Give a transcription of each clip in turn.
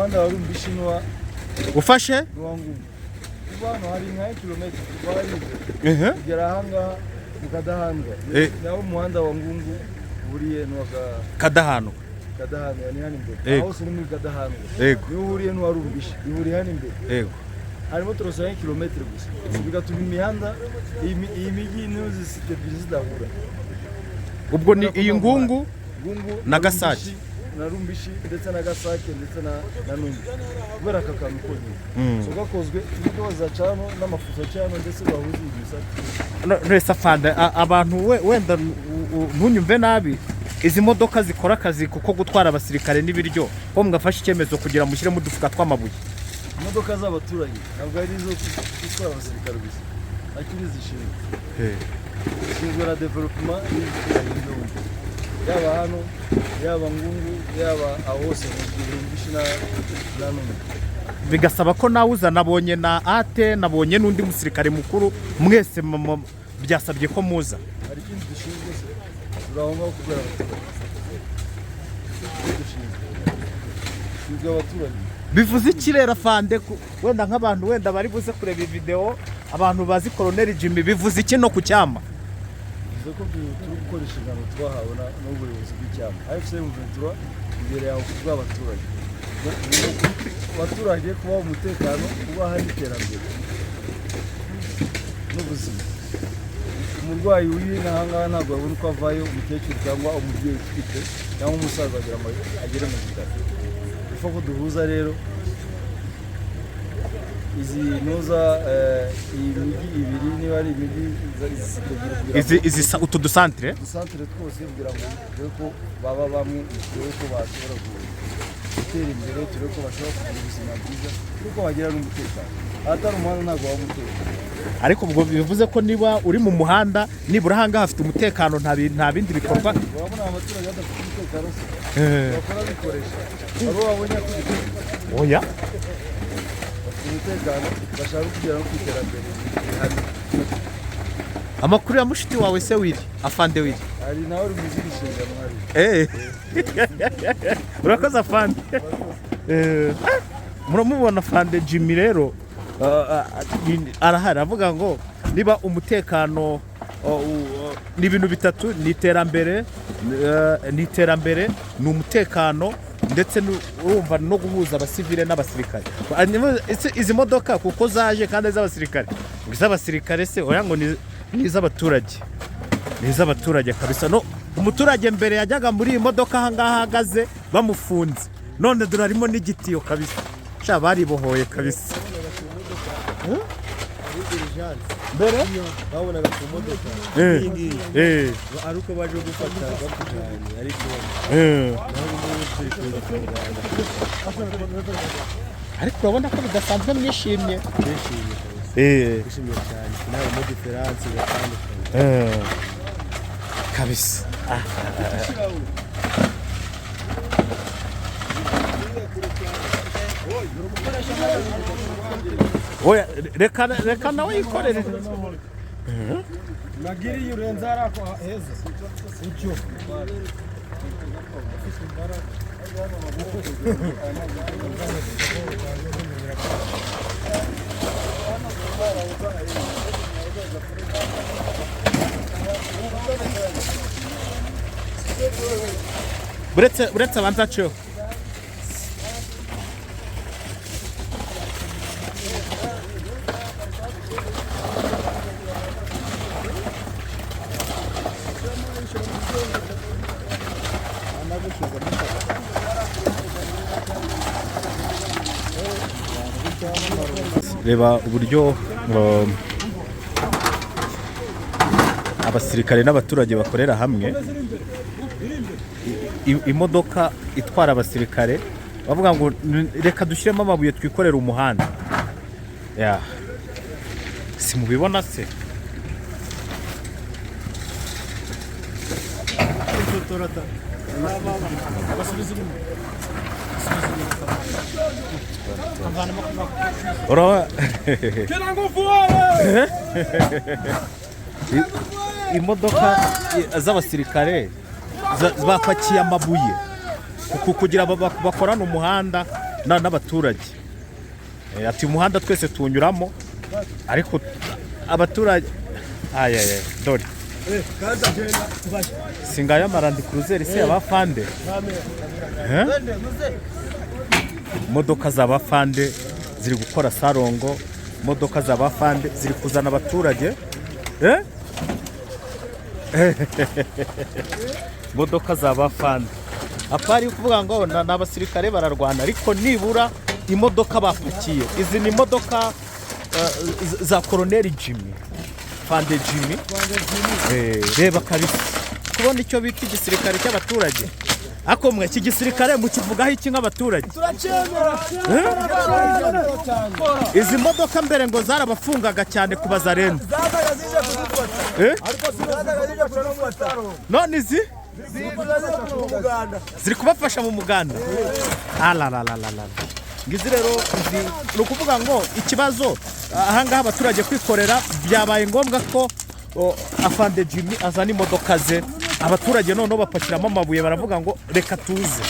umuhanda wa Rumbishinwa ufashe wangu bano hari nka kilometero ehe kugera ahanga mukadahanga nawo umuhanda wa Ngungu buriye n'waga Kadahano ni hani imbere aho suri muri Kadahano yego niho buriye n'wa Rumbishi buri hani imbere yego harimo turasanga kilometero gusa bigatuma imihanda iyi migi n'uzi zidahura ubwo ni iyi Ngungu na Gasake na Rumbishi ndetse na Gasake ndetse na Numbi kubera akakantu ko nyine so gakozwe ibyo bazacano n'amafuso cyano ndetse bahuza ibisate resa fanda abantu wenda ntunyumve nabi izi modoka zikora akazi kuko gutwara abasirikare n'ibiryo ko mwafashe icyemezo kugira mushyire mu dufuka tw'amabuye imodoka z'abaturage ntabwo ari izo gutwara abasirikare gusa akiri zishinzwe zishinzwe na development y'ibintu yaba hano yaba Ngungu yaba ahose mu Rumbishi na Numbi bigasaba ko nawe uza nabonye na ate nabonye n'undi musirikare mukuru mwese byasabye ko muza hari ikindi dushinzwe se turahonga kubera abaturage bivuze ikirera fande wenda nk'abantu wenda bari buze kureba video abantu bazi Colonel Jimmy bivuze iki no ku cyama bivuze ko turi gukoresha ingano twahawe n'ubuyobozi bw'icyama AFC Muventura imbere yawe kubw'abaturage abaturage kuba umutekano kuba hari iterambere n'ubuzima umurwayi uri n'ahangaha ntabwo babona uko avayo umukecuru cyangwa umubyeyi ufite cyangwa umusaza agere mu bitaro bifa ko duhuza rero izi noza iyi migi ibiri niba ari imigi izi utu dusantre twose kugira ngo dore ko baba bamwe dore ko bashobora gutera imbere dore ko bashobora kugira ubuzima bwiza dore ko bagira n'umutekano ahatari umuhanda ntabwo waba umutekano ariko ubwo bivuze ko niba uri mu muhanda nibura ahangaha hafite umutekano nta bindi bikorwa urabona abaturage badafite umutekano se bakora bikoresha abo babonye oya umutekano bashaka kugera no kwiterambere amakuru ya mushiti wawe se wiri afande wiri ari nawe uri mu z'inshingano hari urakoze afande muramubona afande Jimmy rero arahari avuga ngo niba umutekano ni ibintu bitatu ni iterambere ni umutekano ndetse urumva no guhuza abasivile n'abasirikare izi modoka kuko zaje kandi iz'abasirikare se oya ngo ni iz'abaturage kabisa no umuturage mbere yajyaga muri iyi modoka ahangaha ahagaze bamufunze none dore harimo n'igitiyo kabisa sha baribohoye kabisa mbere babonaga ku modoka ari uko baje gufata bakujyanye ariko ariko urabona ko bidasanzwe mwishimye cyane nawe mu diferanse gatandukanye kabisa oya reka nawe yikorere nagiriye urenza arako heza icyo buretse abanzaceho reba uburyo abasirikare n'abaturage bakorera hamwe imodoka itwara abasirikare bavuga ngo reka dushyiremo amabuye twikorera umuhanda si mubibona se imodoka z'abasirikare bapakiye amabuye kugira bakorane umuhanda n'abaturage. Ati umuhanda twese tuwunyuramo ariko abaturage dore singaya marandi cruiser se abafande imodoka z'abafande ziri gukora sarongo, imodoka z'abafande ziri kuzana abaturage imodoka z'abafande apari kuvuga ngo n'abasirikare bararwana ariko nibura imodoka bapakiye izi ni imodoka za Colonel Jimmy Fande Jimmy reba kabisa kubona icyo bita igisirikare cy'abaturage ako mwe iki gisirikare mukivugaho iki nk'abaturage izi modoka mbere ngo zarabafungaga cyane kubaza rendo none izi ziri kubafasha mu muganda ngizi rero ni ukuvuga ngo ikibazo ahangaha abaturage kwikorera byabaye ngombwa ko Afande Jimmy azana imodoka ze abaturage noneho bapakiramo amabuye baravuga ngo reka tuze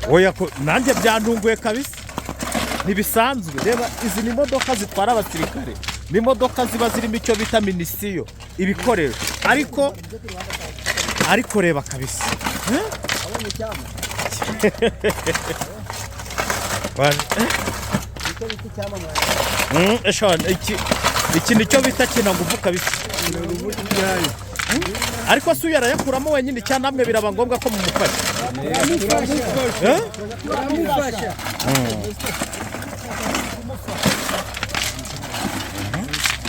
oya nanjye byantunguye kabisa ntibisanzwe reba izi ni imodoka zitwara abasirikare ni imodoka ziba zirimo icyo bita minisiyo ibikoresho ariko reba kabisa iki nicyo bita kinangufu kabisa ariko si yarayakuramo wenyine cyane namwe biraba ngombwa ko mumufasha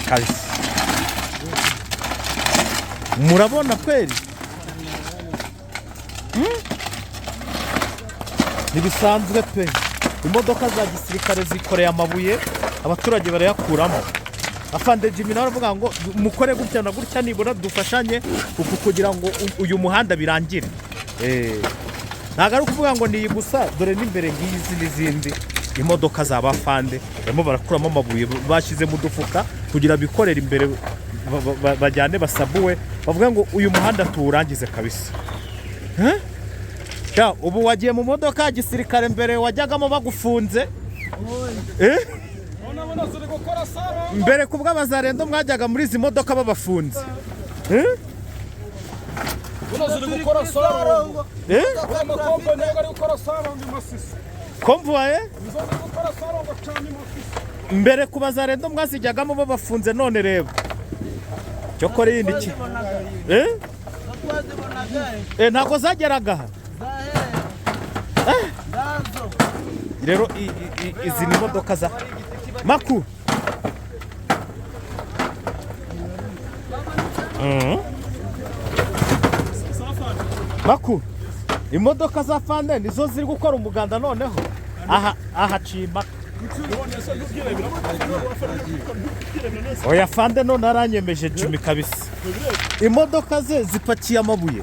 kabisa murabona kweli ntibisanzwe pe imodoka za gisirikare zikoreye amabuye abaturage barayakuramo Afande Jimmy nawe aravuga ngo mukore gutya na gutya nibura dufashanye kugira ngo uyu muhanda birangire ntago ari kuvuga ngo niyi gusa dore n'imbere ngizi n'izindi imodoka z'abafande barimo barakuramo amabuye bashyize mu dufuka kugira bikorere imbere bajyane basabuwe bavuga ngo uyu muhanda tuwurangize kabisa ubu wagiye mu modoka gisirikare mbere wajyagamo bagufunze mbere kubwo abazarendo mwajyaga muri izi modoka babafunze komvuwaye mbere ku bazarendo mwazijyagamo babafunze none reba cyo kora yindi ki ntago zageraga rero izi ni imodoka za Maku Maku imodoka za Fande nizo ziri gukora umuganda noneho aha cima oya Fande none aranyemeje Jimmy kabisa imodoka ze zipakiye amabuye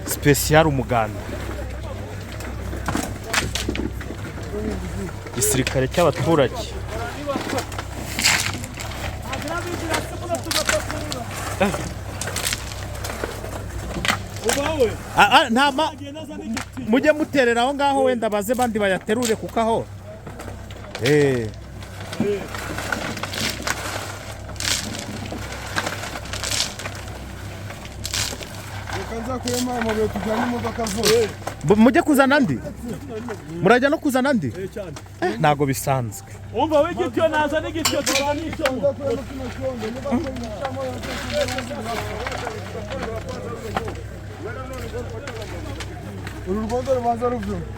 special umuganda gisirikare cy'abaturage mujye muterera aho ngaho wenda baze bandi bayaterure kuko aho mujye kuzana andi murajya no kuzana andi ntago bisanzwe umva w'igitiyo naza n'igitiyo tuganisha uru rwondo rubanza rubyumva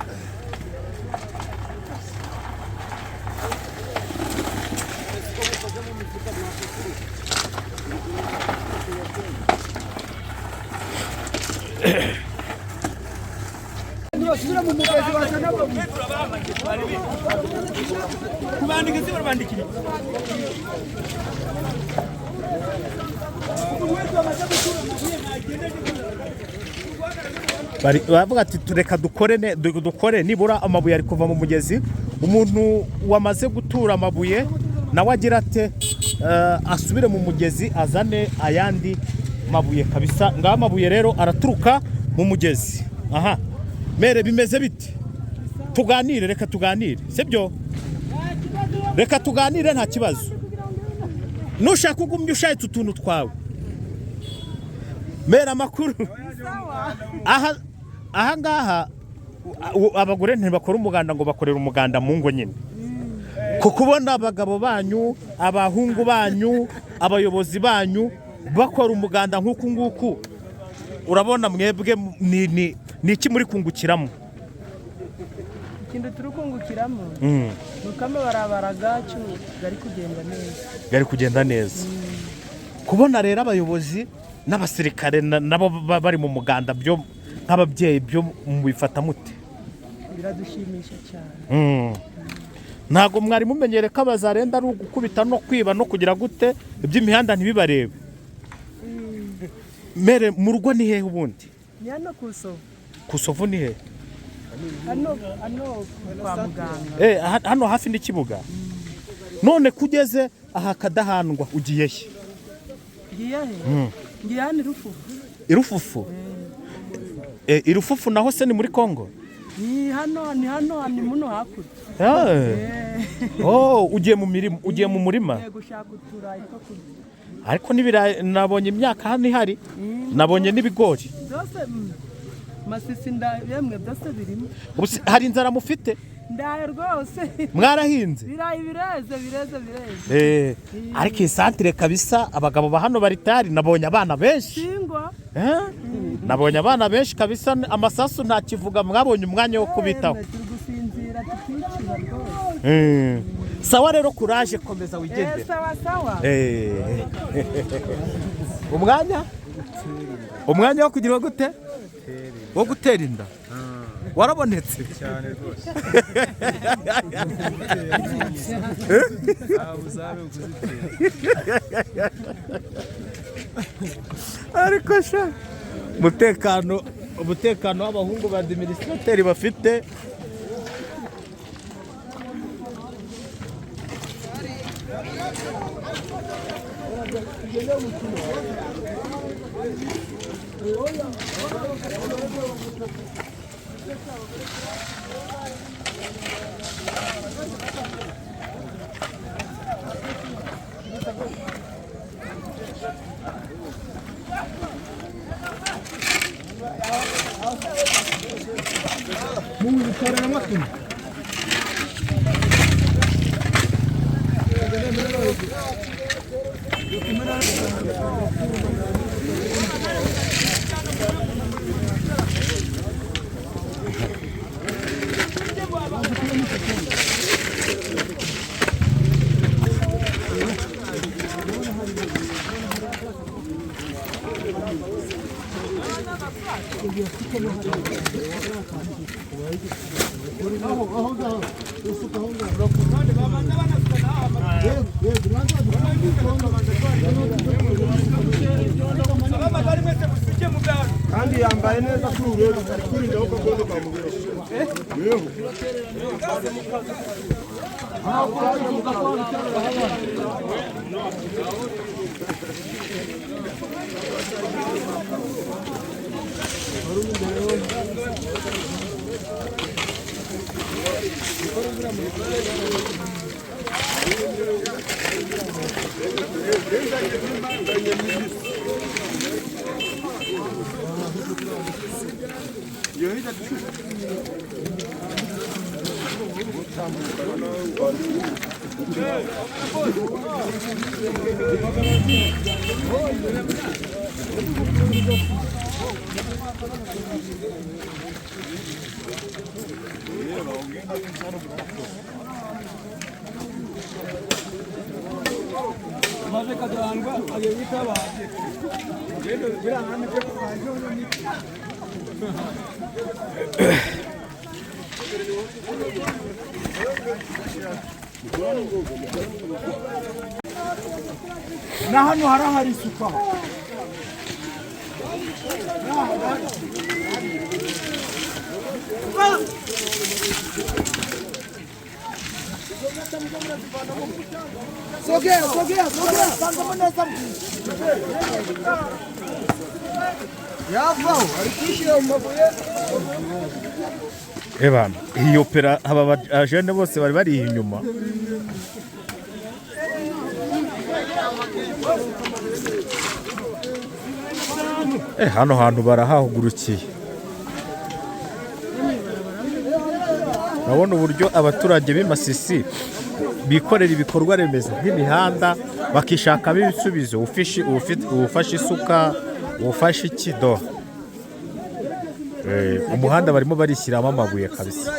kubandika isi barabandikira umuntu wese amaze gukura mu gihe nagende bavuga ati tureka dukore nibura amabuye ari kuva mu mugezi. Umuntu wamaze gutura amabuye nawe agira ate asubire mu mugezi azane ayandi mabuye kabisa. Ngaho amabuye rero araturuka mu mugezi. Aha mere bimeze biti tuganire, reka tuganire sibyo, reka tuganire nta kibazo. Nushaka ugumye ushayitse utuntu twawe mera makuru. Aha ngaha abagore ntibakora umuganda ngo bakorera umuganda mu ngo nyine, kubona abagabo banyu, abahungu banyu, abayobozi banyu bakora umuganda nk'uku nguku, urabona mwebwe ni iki muri kungukiramo? Ikintu turi kungukiramo nuko amabara gacu gari kugenda neza. Kubona rero abayobozi n'abasirikare nabo bari mu muganda, byo nk'ababyeyi byo mubifata mute? Biradushimisha cyane. Ntago mwari mumenyere ko abazarenda ari ugukubita no kwiba no kugira gute iby'imihanda ntibibarebe. Mere mu rugo ni hehe ubundi? Ni hano Kusovu. Kusovu ni hehe? Hano kwa muganga. Hano hafi n'ikibuga. None kugeze aha Kadahandwa ugiye he? Ngiye he? Ngiye hano Irufufu. Irufufu naho se ni muri Kongo? Ni hano ni muno hakurya. Ugiye mu mirima, ugiye mu murima? Yego, gushaka uturayi two kurya. Ariko nibira nabonye imyaka hano ihari, nabonye n'ibigori. Byose masisi yemwe byose birimo. Hari inzara mufite? Ndaye rwose. Mwarahinze? Birayi bireze. Ariko iyi santire kabisa abagabo ba hano baritari, nabonye abana benshi. Singwa. Nabonye abana benshi kabisa, amasasu nta kivuga, mwabonye umwanya wo kubitaho. Tugusinzira tukicira rwose. Sawa rero kuraje, komeza wigendere. Sawa. Umwanya wo kugira gute? Wo gutera inda. Warabonetse cyane rwose. Ariko sha umutekano w'abahungu ba administrateri bafite. kandi yambaye neza kuri urebe kurinda uko gondo kamubesha. maze Kadahandwa agiye yitaba rero birangana cyo kwajo ni na hano harahari isuka Ebana iyi opera aba bajene bose bari bari inyuma. Hano hantu barahahugurukiye. Urabona uburyo abaturage b'Imasisi bikorera ibikorwa remezo nk'imihanda bakishakamo ibisubizo, ufashe isuka, ufashe ikido. Umuhanda barimo barishyiramo amabuye kabisa.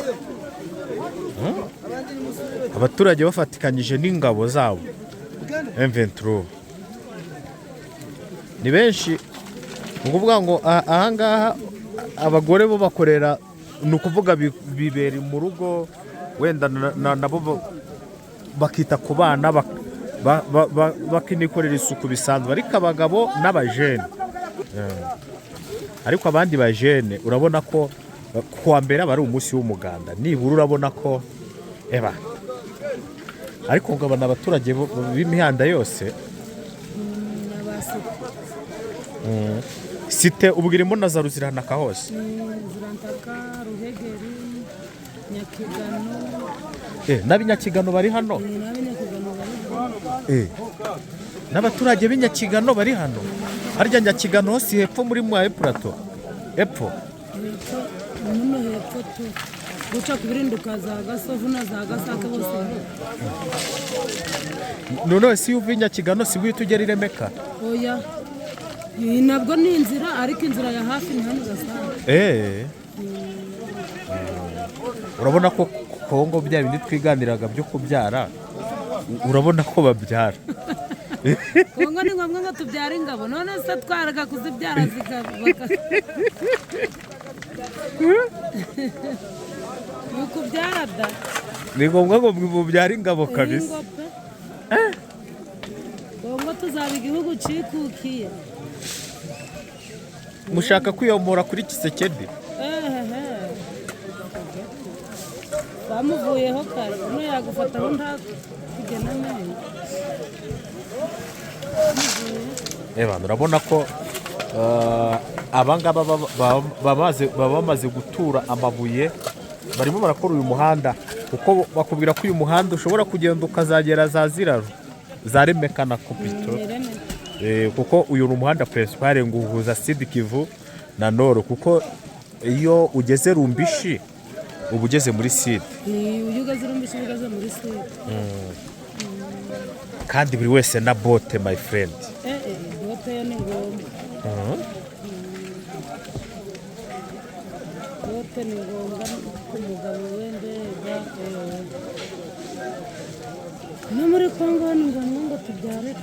Abaturage bafatikanyije n'ingabo zabo M23 ni benshi. Nguvuga ngo ahangaha abagore bo bakorera, ni ukuvuga bibera mu rugo, wenda nabo bakita ku bana bakinikorera isuku bisanzwe, ariko abagabo n'abajene. Ariko abandi bajene urabona ko kuwa mbere aba ari umunsi w'umuganda, nibura urabona ko ariko ngabana abaturage b'imihanda yose site ubwirimo na za Ruziranaka hose, Zirantaka, Ruhegeri, Nyakigano. n'abinyakigano bari hano. N'abaturage b'inyakigano bari hano. Harya Nyakigano hose hepfo muri mwa Plateau epfo Muno hepfo tu guca kubirinduka za Gasovu na za Gasaka bose. none si uva Nyakigano si buhita ugera i Remeka. Oya, iyi nabwo ni inzira, ariko inzira ya hafi ni hano Gasaka. Urabona ko Kongo bya bindi twiganiraga byo kubyara, urabona ko babyara. Kongo ni ngombwa ngo tubyare ingabo, none se twaraga kuzibyara zikabaka. Ukubyara da. Ni ngombwa ngo mubyare ingabo kabisa. Kongo tuzaba igihugu cikukiye. Mushaka kwiyomora kuri Kisekedi. Bamuvuyeho kare, uno yagufataho nta kugena neza. Urabona ko abangaba bamaze gutura amabuye, barimo barakora uyu muhanda, kuko bakubwira ko uyu muhanda ushobora kugenda ukazagera za Ziraro, za Remeka na Kopito. Kuko uyu ni umuhanda principal ngo uhuza Sud Kivu na Nord, kuko iyo ugeze Rumbishi uba ugeze muri Sud. Iyo ugeze Rumbishi ugeze muri Sud. Kandi buri wese na bote my friend. Bote ni ngombwa. Bote ni ngombwa ku mugabo wendega. No muri Kongo ni ngombwa ngo tubyare.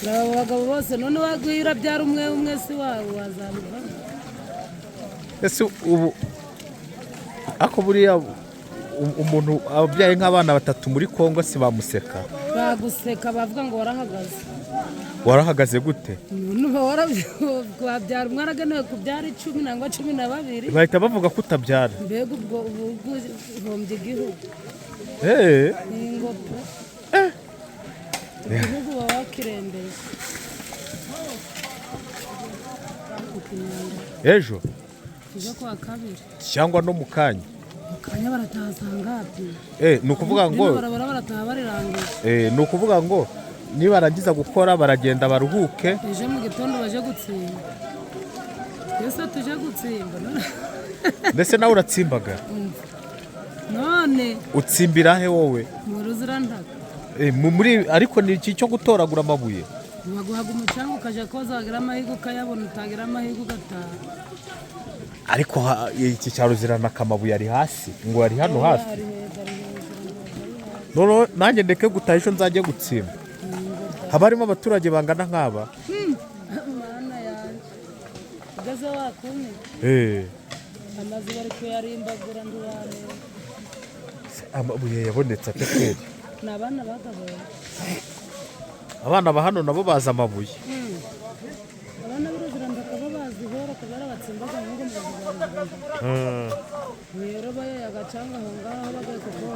Abagabo bose none waguye urabyara umwe si wawe wazamuva. Ese ubu ako buriya umuntu ababyaye nk'abana batatu muri Kongo si bamuseka? Baguseka bavuga ngo warahagaze. Warahagaze gute? Wabyara umwana agenewe kubyara 10 nangwa 12. Bahita bavuga ko utabyara. Mbega ubwo uhombye igihugu. Ingoto. Igihugu baba bakirembeye. Ejo kwa kabiri cyangwa no mu kanya barataha ni ukuvuga ngo barataha barirangiye. Ni ukuvuga ngo nibarangiza gukora baragenda baruhuke, ejo mu gitondo baje gutsimba. Yose tuje gutsimba. Mbese nawe uratsimbaga? None utsimbira he wowe? mu Ruzirantaka. Muri ariko ni iki cyo gutoragura amabuye? Baguhaga umucanga ukaja koza, wagira amahirwe ukayabona, utagira amahirwe ugataha. Ariko iki cya Ruziranaka amabuye ari hasi ngo ari hano hafi. None nanjye ndeke gutaha ejo nzajye gutsimba. Haba harimo abaturage bangana nk'aba? Mana yanjye ugeze wakumye. Amazi bari kuyarimbagura ntiwareba. Amabuye yabonetse ate kweli? Ni abana bagaboye. Abana ba hano nabo baza amabuye. gahungu mu rwanda rero baye agacanga aho ngaho bagiye kuko